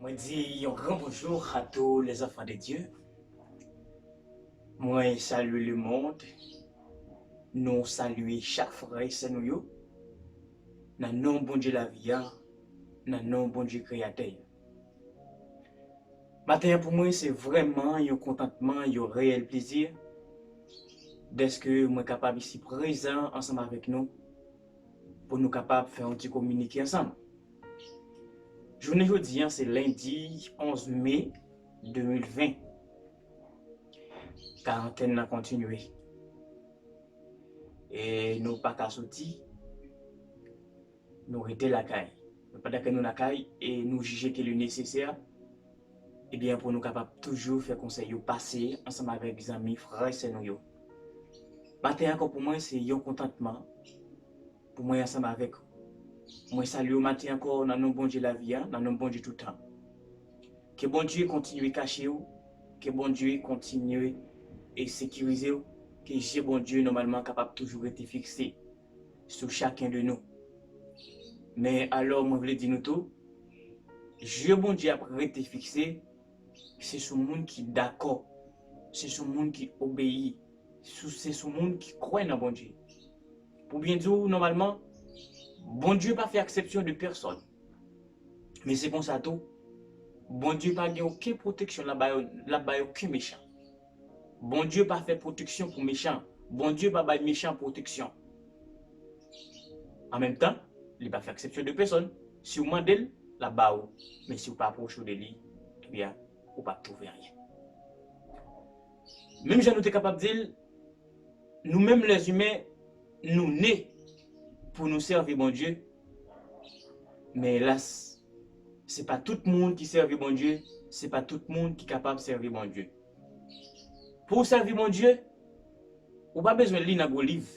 Moi dis un grand bonjour à tous les enfants de Dieu. Moi salue le monde. Nous saluons chaque frère c'est nous. Dans le nom bon Dieu la vie, dans le nom bon Dieu créateur. Matin pour moi c'est vraiment un contentement, un réel plaisir d'être que moi capable ici présent ensemble avec nous pour nous capable faire un petit communiquer ensemble. Journée aujourd'hui c'est lundi 11 mai 2020. Quarantaine a continué. Et nous pas qu'à sortir, nous rester la caille. Pendant que nous la caille et nous juger que le nécessaire, et bien pour nous capables toujours faire conseil passer ensemble avec les amis, frères et nous. Matin encore pour moi c'est un contentement pour moi ensemble avec vous. Moi salue au matin encore dans nos bon Dieu la vie, dans nos bon Dieu tout le temps. Que bon Dieu continue à cacher vous, que bon Dieu continue à sécuriser vous, que j'ai bon Dieu normalement capable toujours être fixé sur chacun de nous. Mais alors, moi, je voulais dire nous tout, Dieu, bon Dieu, après été fixé, c'est ce monde qui est d'accord, c'est ce monde qui obéit, c'est ce monde qui croit dans bon Dieu. Pour bien dire, normalement, bon Dieu n'a pas fait exception de personne. Mais c'est comme ça tout, bon Dieu n'a pas aucune protection là-bas, aucun méchant. Bon Dieu n'a pas fait protection pour méchant. Bon Dieu n'a pas méchant protection. En même temps, il n'a pas fait exception de personne. Si vous demandez, là-bas, mais si vous ne pas approchez de lui, eh bien, vous ne pas trouver rien. Même si nous sommes capables de dire, nous-mêmes les humains, nous nés pour nous servir bon Dieu. Mais hélas, ce n'est pas tout le monde qui sert bon Dieu, ce n'est pas tout le monde qui est capable de servir bon Dieu. Pour servir bon Dieu, vous n'avez pas besoin de lire dans vos livres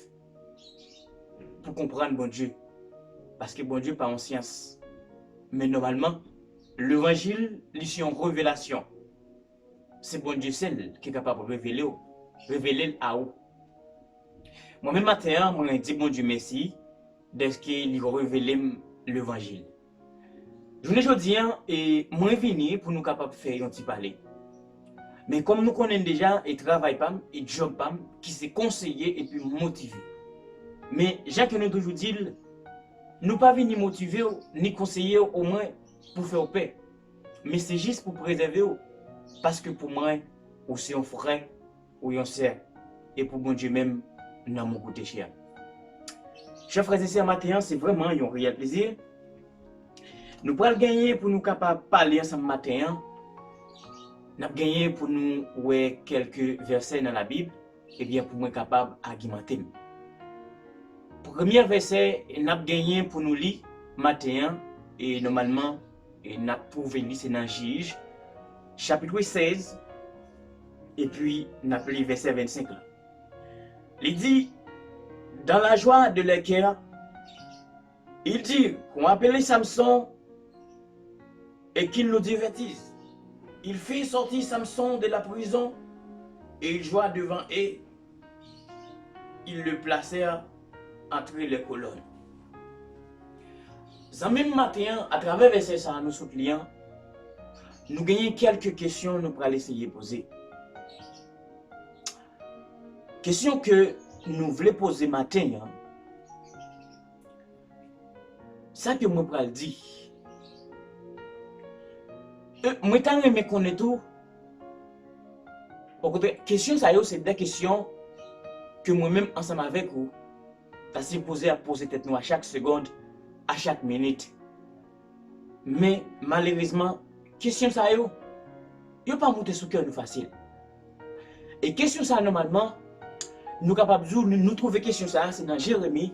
pour comprendre bon Dieu. Parce que bon Dieu n'est pas en science. Mais normalement, l'évangile, c'est une révélation. C'est bon Dieu seul qui est capable de révéler à vous. Moi-même matin, je dis bon Dieu merci d'être qu'il a révélé l'évangile. Je ne dis pas et moi venu pour nous capables de faire un petit parler. Mais comme nous connaissons déjà et travail pam et job pam qui s'est conseillé et puis motivé. Mais Jacques nous toujours dit nous pas venir motiver ni conseiller au moins pour faire paix. Mais c'est juste pour préserver parce que pour moi aussi un frère ou un sœur et pour bon Dieu même dans mon côté cher. Chers frères et sœurs, matin, c'est vraiment un réel plaisir. Nous pourrons gagner pour nous capables de parler ensemble matin. Nous avons gagné pour nous voir quelques versets dans la Bible et bien pour nous capable d'argumenter. Premier verset, nous avons gagné pour nous lire matin et normalement, nous avons prouvé lire c'est dans Juge, chapitre 16 et puis nous avons lu verset 25 là. Il dit, dans la joie de leur cœur, il dit qu'on appelle Samson et qu'il nous divertisse. Il fit sortir Samson de la prison et il joua devant eux. Ils le placèrent entre les colonnes. Ce même matin, à travers verset ça, nous clients, nous gagnons quelques questions nous pourrons essayer de poser. Question que nous voulons poser matin, ça que moi pourrais dire. Moi tant aimé connaître tout. Au côté question ça c'est des questions que moi-même ensemble avec vous t'as supposé à poser tête nous à chaque seconde, à chaque minute. Mais malheureusement, question ça yo pas monter sous cœur nous facile. Et question ça normalement nous capables nous trouver question ça c'est dans Jérémie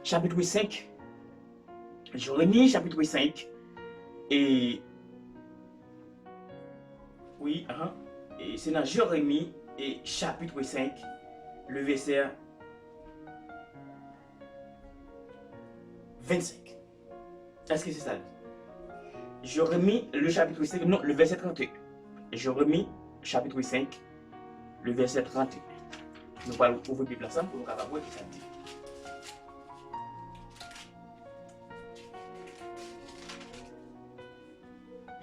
chapitre 5. Jérémie chapitre 5 et oui, et c'est dans Jérémie et chapitre 5, le verset 25. Est-ce que c'est ça? Jérémie, le chapitre 5, non, le verset 31. Jérémie, chapitre 5, le verset 31. Nous allons ouvrir la Bible ensemble pour nous voir ce que ça dit.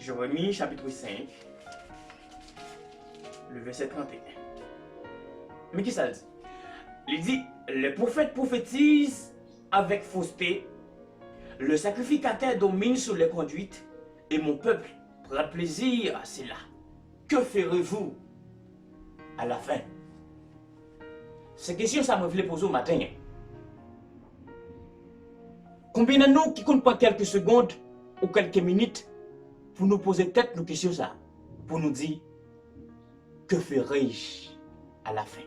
Jérémie chapitre 5, le verset 31. Mais qui ça dit? Il dit, les prophètes prophétisent avec fausseté, le sacrificateur domine sur les conduites, et mon peuple prend plaisir à cela. Que ferez-vous à la fin? Ces questions, ça me voulait poser au matin. Combien de nous qui comptent pas quelques secondes ou quelques minutes pour nous poser tête nos questions ça, pour nous dire, que ferai-je à la fin?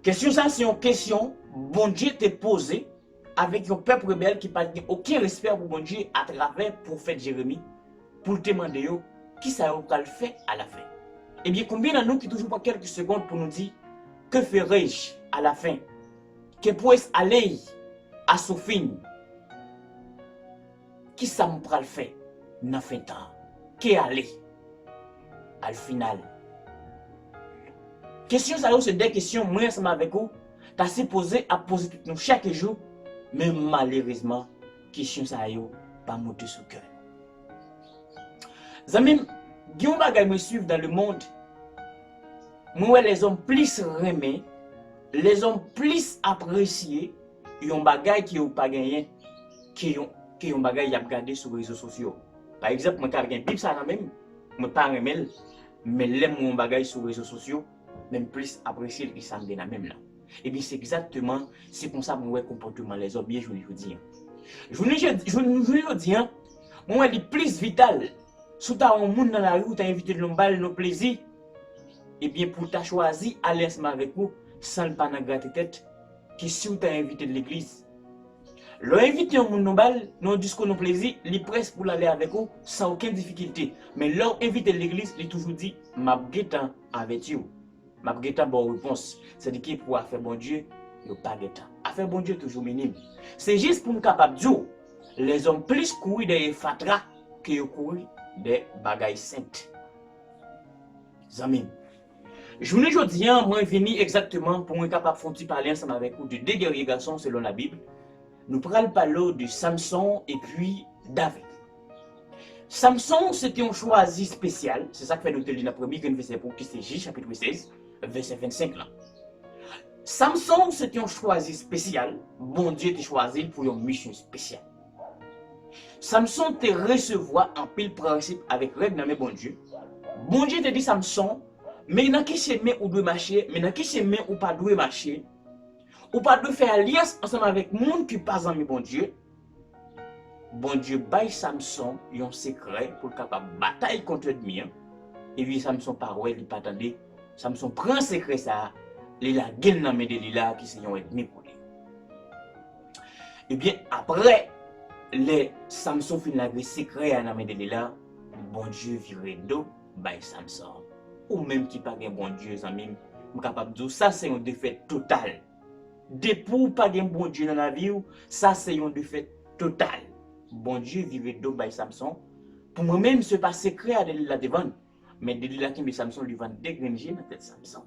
Question ça, c'est une question, bon Dieu t'a posée avec un peuple rebelle qui n'a aucun respect pour bon Dieu à travers le prophète Jérémie pour te demander qui ça va le faire à la fin. Eh bien, combien de nous qui toujours pas quelques secondes pour nous dire que ferai-je à la fin? Que pourrais-je aller à son fin? Qui ça me prend le faire dans la fin de temps? Qui aller à le final? Question ça, c'est des questions, moi, ensemble avec vous, t'as supposé à poser toutes nous chaque jour, mais malheureusement, question ça, pas monter sous cœur. Zami, Guillaume Bagay me suivre dans le monde, moi, les hommes plus aimés, les hommes plus appréciés, ils ont bagay qui n'ont pas gagné, qui ont bagay qui ont regardé sur les réseaux sociaux. Par exemple, moi, quand j'ai un Bible, ça même, moi, pas remel, mais l'aime mon bagay sur les réseaux sociaux, même plus apprécié que ça me donne même là. Et bien c'est exactement c'est comme ça mon comportement les hommes bien je vous dis. Je vous dis moi le plus vital sous ta un monde dans la rue t'as invité de l'ombal nos plaisirs et bien pour t'as choisi aller ensemble avec vous sans pas na gratter tête que si vous t'as invité de l'église. Le invité un monde l'ombal non discours nos plaisirs, il presque pour aller avec vous sans aucune difficulté. Mais leur invité de l'église, il toujours dit m'a guetant avec vous. Ma guetta bonne réponse, c'est dire pour faire bon Dieu, il pas guetta. Faire bon Dieu toujours minime. C'est juste pour nous capable de dire les hommes plus courir des fatras que courir des bagailles saintes. Amis. Je vous dis, moi venu exactement pour nous capable de parler ensemble avec vous de deux guerriers garçons selon la Bible. Nous parlons parler de Samson et puis David. Samson, c'était un choisi spécial. C'est ça que fait notre livre la première que nous faisons pour qui c'est J, chapitre 16. Verset 25 là. Samson, c'est un choisi spécial. Bon Dieu t'a choisi pour une mission spéciale. Samson te recevoir en pile principe avec règle dans mes bon Dieu. Bon Dieu te dit Samson, mais dans qui chemin ou doit marcher, mais dans qui chemin ou pas doit marcher, ou pas doit faire alliance ensemble avec monde qui pas en mes bon Dieu. Bon Dieu baille Samson un secret pour capable bataille contre l'ennemi. Et puis Samson parole il pas attendre. Samson prend secret ça, il a gagné dans mes Delilah qui sont ennemi pour lui. Et bien après les Samson fin la secret dans mes Delilah, bon Dieu viré dos by Samson. Ou même qui pas un bon Dieu amis, je capable de dire ça c'est une défaite totale. Depuis pas un bon Dieu dans la vie, ça c'est une défaite totale. Bon Dieu viré dos by Samson. Pour moi-même c'est pas secret à Delilah devant. Mais Delilah qui me Samson lui va dégrenger dans tête Samson.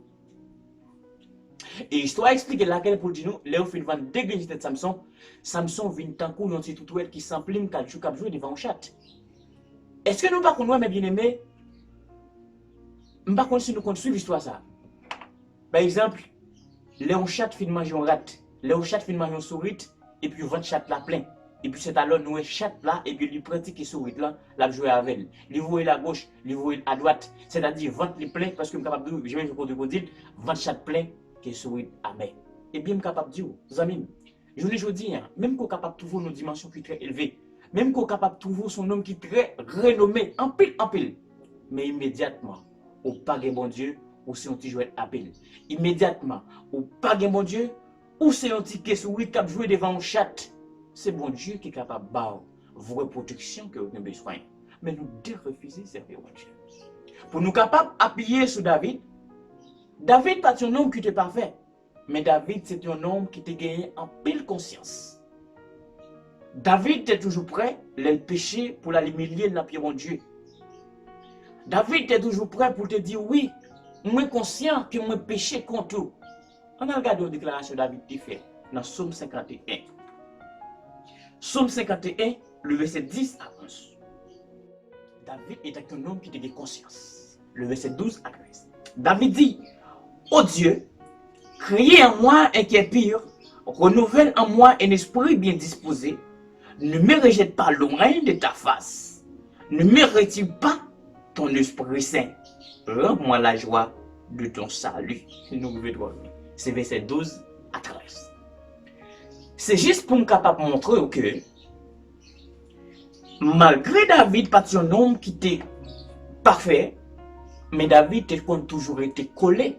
Et histoire explique laquelle pour dire nous, Léo fin va dégrenger tête Samson, Samson vient tant coup yon petit tout qui s'emplime quand tu cap jouer devant un chat. Est-ce que nous pas connaître mes bien-aimés? Nous pas connaître si nous suivre l'histoire ça. Par exemple, Léon chat fin manger un rat, Léon chat fin manger un sourit et puis vend chat là plein. Et puis c'est alors nous chat là et puis il pratique sourit là, la jouer avec elle. Il voit la gauche, il voit à droite, c'est-à-dire vente les plein parce que capable de je vais vous dire vente chat plein qui sourit à main. Et bien capable de dire amis, je vous dis même qu'on capable de trouver nos dimensions qui très élevées, même qu'on capable de trouver son homme qui très renommé en pile, mais immédiatement au pas de bon Dieu ou c'est un petit jouet appel. Immédiatement au pas de bon Dieu ou c'est un petit qui sourit qui jouer devant un chat. C'est bon Dieu qui est capable de faire vos protections que vous avez besoin. Mais nous devons refuser de servir bon Dieu. Pour nous capables d'appuyer sur David, David pas un homme qui était parfait. Mais David, c'est un homme qui t'a gagné en pile conscience. David était toujours prêt, le péché pour l'humilier dans pied mon Dieu. David était toujours prêt pour te dire oui, moi conscient que moi péché contre tout. On a regardé la déclaration de David qui fait dans Psaume 51. Psaume 51, le verset 10 à 11. David était un homme qui avait conscience. Le verset 12 à 13. David dit, ô Dieu, créez en moi un cœur pur, renouvelle en moi un esprit bien disposé, ne me rejette pas loin de ta face, ne me retire pas ton esprit saint, rends-moi la joie de ton salut. C'est verset 12 à 13. C'est juste pour me capable de montrer que malgré David, pas un homme qui était parfait, mais David a toujours été collé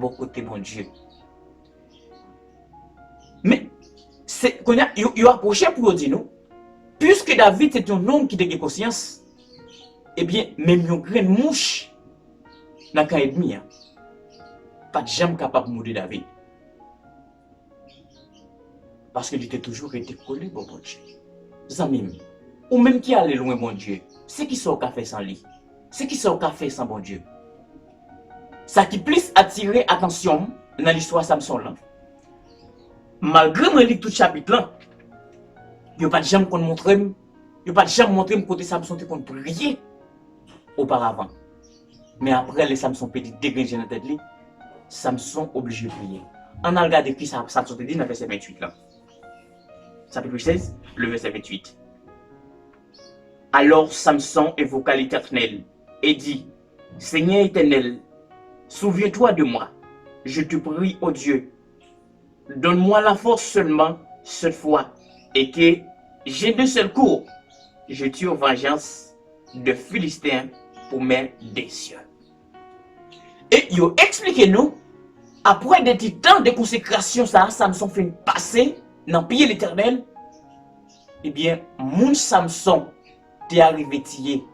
au côté de mon Dieu. Mais c'est qu'on a approché pour dire nous, puisque David est un homme qui a conscience, eh bien, même une graine mouche n'a qu'à ennemi, pas de jamais capable de mourir David. Parce qu'il était toujours été collé au bon Dieu. Zamim, ou même qui allait loin, bon Dieu, c'est qui sont café sans lit, c'est qui sont café sans bon Dieu. Ça qui plus attirer attention dans l'histoire Samson là. Malgré moi lis tout chapitre là, il n'y a pas de jamais qu'on montre, il n'y a pas de jamais montré côté Samson qu'on prier auparavant. Mais après les Samson petit dégagé dans la tête, Samson obligé de prier. On a regardé qui ça te dit dans le verset 28 là. Chapitre 16, le verset 28. Alors Samson évoqua l'Éternel et dit, Seigneur éternel, souviens-toi de moi, je te prie, ô Dieu, donne-moi la force seulement cette fois, et que j'ai de seul cours, je tire vengeance de Philistins pour mes désirs. Et il explique nous, après des temps de consécration, ça, Samson fait passer dans le pays de l'Éternel, eh bien, mon Samson t'est arrivé tié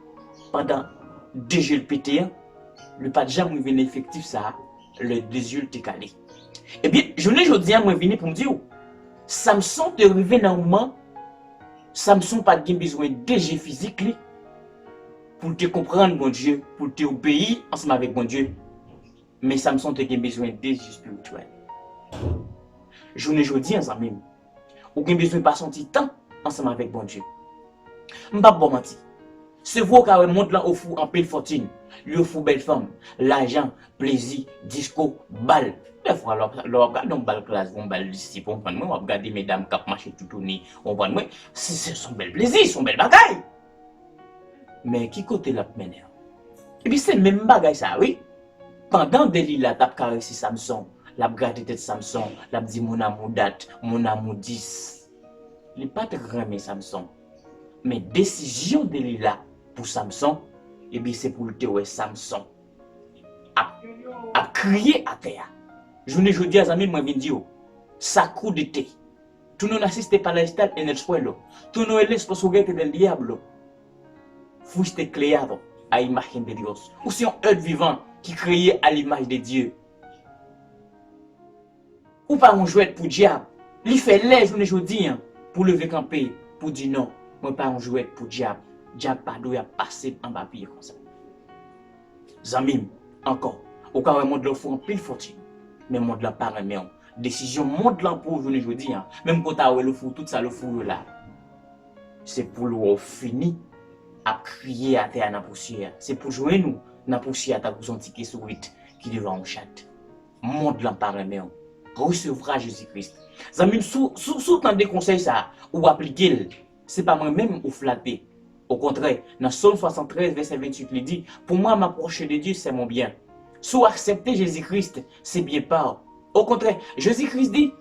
pendant 2 jours pété, le pas de jamais venu effectif ça, le 2 jours t'est calé. Eh bien, je ne dis moi venir pour me dire, Samson t'est arrivé dans un moment, Samson pas de besoin de DG physique pour te comprendre bon Dieu, pour te obéir ensemble avec bon Dieu. Mais Samson te besoin de DG spirituel. Je ne dis ensemble, ou avez besoin de passer un petit temps ensemble avec bon Dieu. Je ne vais pas mentir. Ce vous qui monte là au fou en pile fortune, lui offre belle femme, l'argent, plaisir, disco, balle. Des fois, leur regarde une balle classe, une balle ici, on prend moi, on regarde mesdames qui marchent tout tourner, on prend moi, c'est son bel plaisir, son bel bagaille. Mais qui côté la mener? Et puis c'est même bagaille ça, oui. Pendant Delilah t'a caressé Samson, la gardé tête Samson, la dit mon amour date, mon amour 10. Il n'est pas très Samson. Mais décision de Delilah pour Samson, et bien c'est pour le théorie Samson a crié à terre. Je ne dis à amis, moi je dis, ça coup de thé. Tout nous n'assiste pas à l'estat en el suelo. Tout nous es responsable del diablo. Fuiste creado à l'image de Dieu. Ou si un être vivant qui créé à l'image de Dieu. Ou pas un jouet pour diable. Il fait les je dis pour lever camper, pour dire non, moi pas un jouet pour diable. Diable pas doit passer en bas comme ça. Zamim, encore, au cas où le monde le fait en pile fortune, mais le monde la pas remet. Décision monde là pour je dis, même quand tu as le fou, tout ça le fou là. C'est pour le fini à crier à terre dans la poussière. C'est pour jouer nous dans la poussière à pour son ticket sur 8 qui devant un chat. Monde là pas remet. Recevra Jésus-Christ. Zamim, sous tant de conseils ça, ou appliquer, c'est pas moi-même ou flatter. Au contraire, dans Psaume 73, verset 28, il dit, pour moi, m'approcher de Dieu, c'est mon bien. Soit accepter Jésus-Christ, c'est bien pas. Au contraire, Jésus-Christ dit,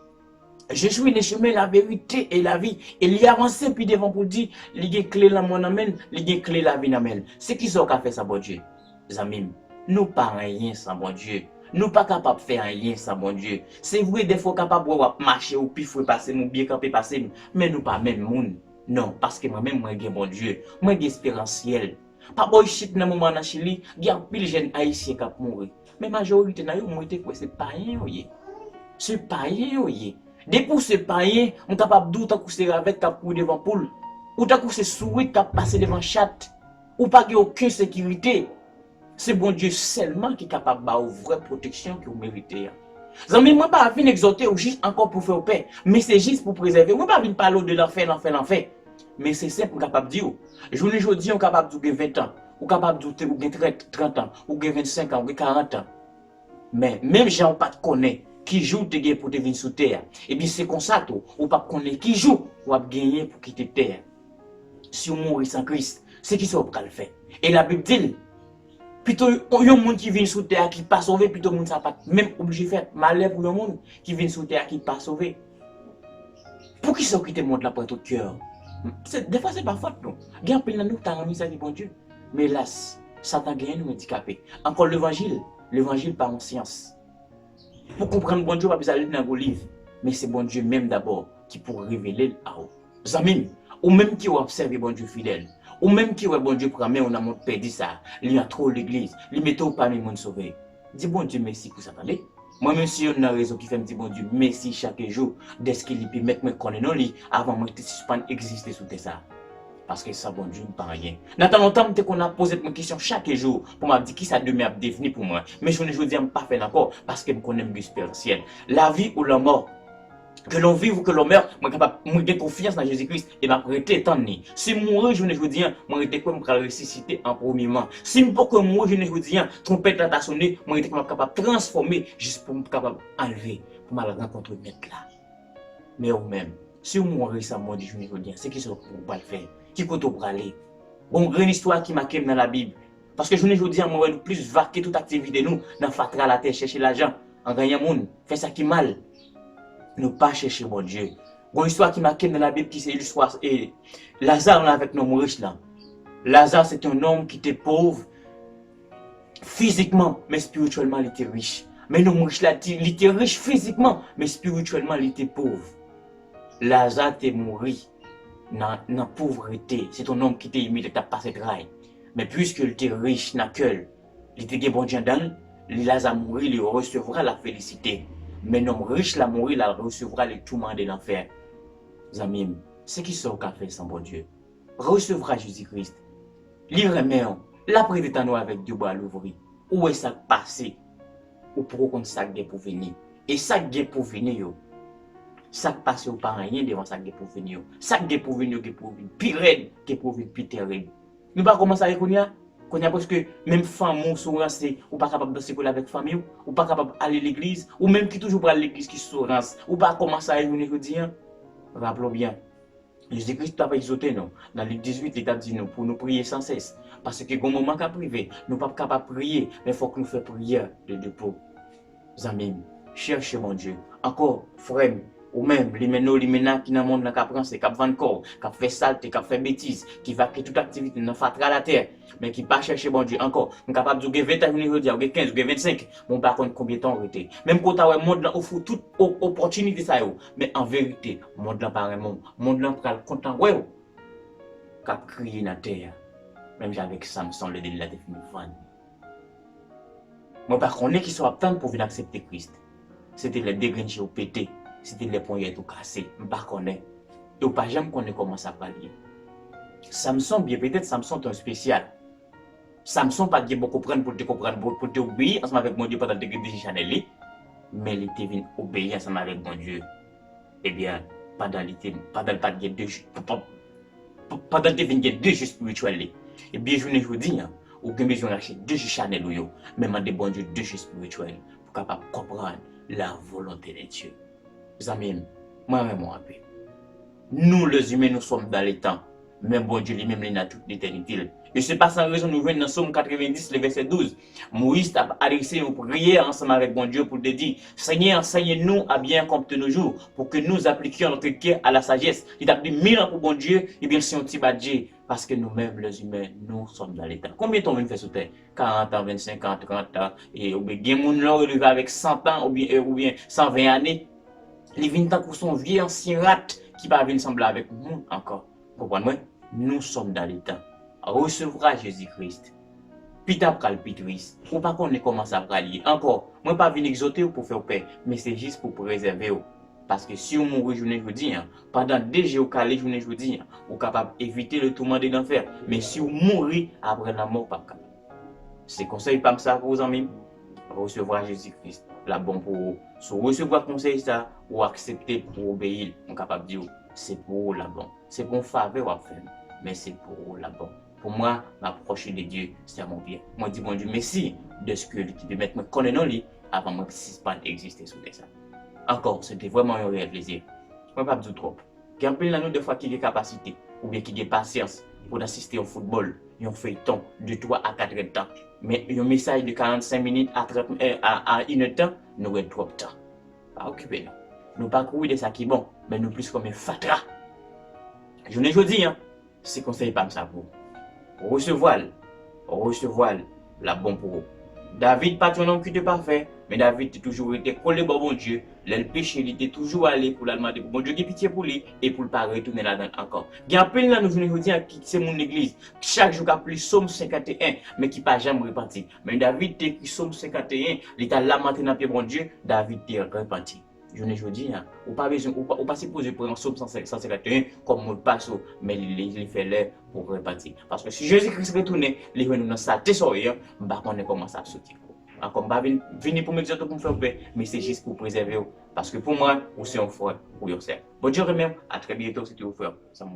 je suis le chemin, la vérité et la vie. Et il y a avancé, puis devant pour dire, il y a clé la mon amène, il y a clé la vie amène. C'est qui sont fait ça, bon Dieu? Zamim, nous pas rien sans bon Dieu. Nous pas capables de faire rien sans bon Dieu. C'est vrai, des fois capables de marcher ou puis faut passer, nous bien camper passer, mais nous pas même monde. Non, parce que moi-même, moi, j'ai bon Dieu. Moi, j'ai espérentiel. Pas boy shit dans le moment dans Chili, il y a pile jeunes haïtiens qui ont mouru. Mais la majorité dans eux, moi, c'est païen, oui. C'est païen, oui. Depuis ce païen, on est capable d'où t'as couché avec qui couru devant poule. Ou t'as couché souris qui passé devant chat. Ou pas aucune sécurité. C'est bon Dieu seulement qui est capable de faire une vraie protection que vous méritez. Zami, moi pas venir exhorter ou juste encore pour faire paix, mais c'est juste pour préserver. Moi pas venir parler de l'enfer. Mais c'est simple, capable de dire. Je ne dis on capable de 20 ans. ou capable de douter, ou 30 ans, ou 25 ans, ou 40 ans. Mais même gens pas te connaît qui joue te gagner pour te venir sous terre. Et bien c'est comme ça tout, ou pas connaît qui joue ou a gagner pour quitter terre. Si on mourit sans Christ, c'est qui ça va le faire. Et la Bible dit plutôt il y a un monde qui vient sous terre qui pas sauvé, plutôt monde ça pas même obligé faire malheur pour le monde qui vient sous terre qui pas sauvé. Pour qui ça quitter le monde là pour tout cœur. Des fois c'est pas faute non. Gain plein nous t'as remis ça dit bon Dieu. Mais hélas, Satan gagne nous handicapé. Encore l'évangile par en science. Pour comprendre bon Dieu, pas besoin d'aller dans vos livres. Mais c'est bon Dieu même d'abord qui pourra révéler à vous. Zamim, ou même qui observe bon Dieu fidèle. Ou même qui bon Dieu prend, mais on a mon père dit ça. Il y a trop l'église. Il met tout parmi mon sauvé. Dis bon Dieu merci pour ça. Moi-même si on a raison qui fait me dire bon Dieu merci chaque jour. Dès qu'il peut mettre mes connaissances dans lui avant moi de suspendre exister sous tes ça. Parce que ça, bon Dieu, ne pas rien. Dans longtemps, qu'on a posé une question chaque jour pour me dire qui ça demain a défini pour moi. Mais je ne dis pas faire encore parce que je connais le spirituel. La vie ou la mort, que l'on vive ou que l'on meurt, je suis capable de confiance dans Jésus-Christ et je prêter tant de si mourir, je ne dis pas, je suis capable de ressusciter en premier moment. Si je ne peux pas mourir, je ne dis pas, trompette à sonner, je suis capable de transformer juste pour me capable d'enlever, pour me rencontrer mettre là. Mais ou même, si vous mourrez sans moi, je ne dis pas, c'est qui ce que vous pouvez le faire. Qui peut pour aller. Bon, grande histoire qui m'a dans la Bible. Parce que je ne dis pas, moi, plus vaquer toute activité, nous, dans fatra la terre, chercher l'argent, en gagnant monde, faire ça qui mal. Ne pas chercher mon Dieu. Bon, histoire qui m'a dans la Bible, qui c'est l'histoire, et Lazare, là, avec nos riches, là. Lazare, c'est un homme qui était pauvre, physiquement, mais spirituellement, il était riche. Mais nos riches, là, il était riche physiquement, mais spirituellement, il était pauvre. Lazare était mort dans la pauvreté. C'est un homme qui était imité, qui a passé de rail. Mais puisqu'il était riche dans le cœur, il était bon Dieu dans il a mouru, il recevra la félicité. Mais l'homme riche, la mourir, il recevra les tourments de l'enfer. Zamim, c'est qui ça qu'a fait sans bon Dieu? Recevra Jésus-Christ. Lire main, l'après de temps avec Dieu à l'ouvrir. Où est ça passé? Ou pour qu'on ça pour venir? Et ça pour venir, ça passe au pas rien devant ça pour venir. Ça pour venir, qui pour venir. Pire raide, qui pour venir, plus terrible. Nous pas commencer avec qu'on y a parce que même femme ou sourance ou pas capable de se coller avec famille ou pas capable d'aller à l'église ou même qui toujours pas à l'église qui sourance ou pas commencer à venir dire rappelons bien Jésus-Christ n'a pas exhorté non dans le 18 il a dit nous pour nous prier sans cesse parce que au moment qu'à priver nous pas capable de prier mais il faut que nous fassions prière de dépôt. Amis, cherchez mon Dieu encore frère ou même les menos qui dans le monde qui apprend c'est qui vend corps qui fait saleté qui fait bêtise qui va créer toute activité dans fatra la terre mais qui pas chercher bon Dieu encore on capable de 20 ans venir dire 15 ou 25 bon par contre combien de temps arrêté même quand ta monde là offre toute opportunité ça mais en vérité monde là pas monde là pas content ouais cap crier dans terre même avec Samson le délit là défini fan moi par contre qui sont attendre pour venir accepter Christ c'était les dégrinchés au pété c'était les poignets tout cassés je pas connais et pas jamais connais comment ça parler Samson bien peut-être Samson est un spécial Samson pas de beaucoup comprendre pour te obéir ensemble avec mon Dieu pendant que tu Chanel mais il était venu obéir ensemble avec mon Dieu eh bien pendant pas de deux pendant que tu deux jeux spirituels et bien je vous dis ou que besoin d'acheter deux jeux Chanel ou mais demander bon Dieu deux jeux spirituels pour capable comprendre la volonté de Dieu. Amis, moi paix. Nous les humains nous sommes dans les temps mais bon Dieu lui-même il a toute l'éternité. Et c'est pas sans raison nous venons dans Somme 90 le verset 12. Moïse a adressé une prière ensemble avec bon Dieu pour te dire Seigneur, enseigne-nous à bien compter nos jours pour que nous appliquions notre cœur à la sagesse. Il a dit 1000 ans pour bon Dieu et bien si on t'y badge parce que nous-mêmes les humains nous sommes dans l'état. Combien de temps on fait sur terre 40 ans, 25 ans, 30 ans et ou bien moun là relevé avec 100 ans ou bien 120 années. Les 20 ans pour son vieux ancien rat qui va venir sembler avec nous encore. Comprenez-moi? Nous sommes dans l'état. Recevra Jésus-Christ. Pita pral pitris. Ou pas qu'on commence à praler. Encore, moi pas venir exhorter pour faire paix, mais c'est juste pour préserver. Parce que si on mourit journée jeudi, pendant des jours calé journée jeudi, on capable d'éviter le tourment de l'enfer. Mais si on mourit après la mort, pas capable. C'est conseil pas ça pour vos amis. Recevoir Jésus-Christ. La bon pour vous. Si vous recevez conseil ça, ou accepter pour obéir, on capable de dire c'est pour la bonne. C'est pour faveur à faire, mais c'est pour la bonne. pour moi, m'approcher de Dieu, c'est mon bien. Moi, dis bon Dieu, merci de ce que qui peut mettre me connaître dans lui avant moi que pas exister sous ça. Encore, c'était vraiment un réel plaisir. Je ne pas dire trop. Il y a un peu de fois qui a des capacités ou bien qui a des patience pour assister au football. Ils ont fait temps de 3 à 4 heures de temps. Mais un message de 45 minutes à 1 heure de temps, nous avons trop de temps. Pas occupé nous. Nous pas courir de ça qui est bon, mais nous plus comme un fatra. Je ne dis hein, c'est conseil pas ça pour recevoir la bonne pour vous. David pas un homme qui était parfait, mais David a toujours été collé au bon Dieu. Le péché, il était toujours allé pour la demander pour bon Dieu qui pitié pour lui et pour ne pas retourner là-dedans encore. Il y a un peu là, nous venons dire qui c'est mon église. Chaque jour, il a plus Somme 51, mais qui pas jamais repenti. Mais David a écrit Somme 51, il a lamenté dans le bon Dieu, David a repenti. Je ne dis pas, ou pas besoin, ou pas supposé pour un Somme 151 comme mot de passe, mais il fait l'air pour repartir. Parce que si Jésus-Christ retourne, il va nous dans sa thésaurier, je ne sais pas comment ça sortir. Encore, je ne venir pour me dire pour me faire paix, mais c'est juste pour préserver. Parce que pour moi, vous êtes un frère, vous êtes un frère. Bonne journée, à très bientôt, c'était au frère, ça m'a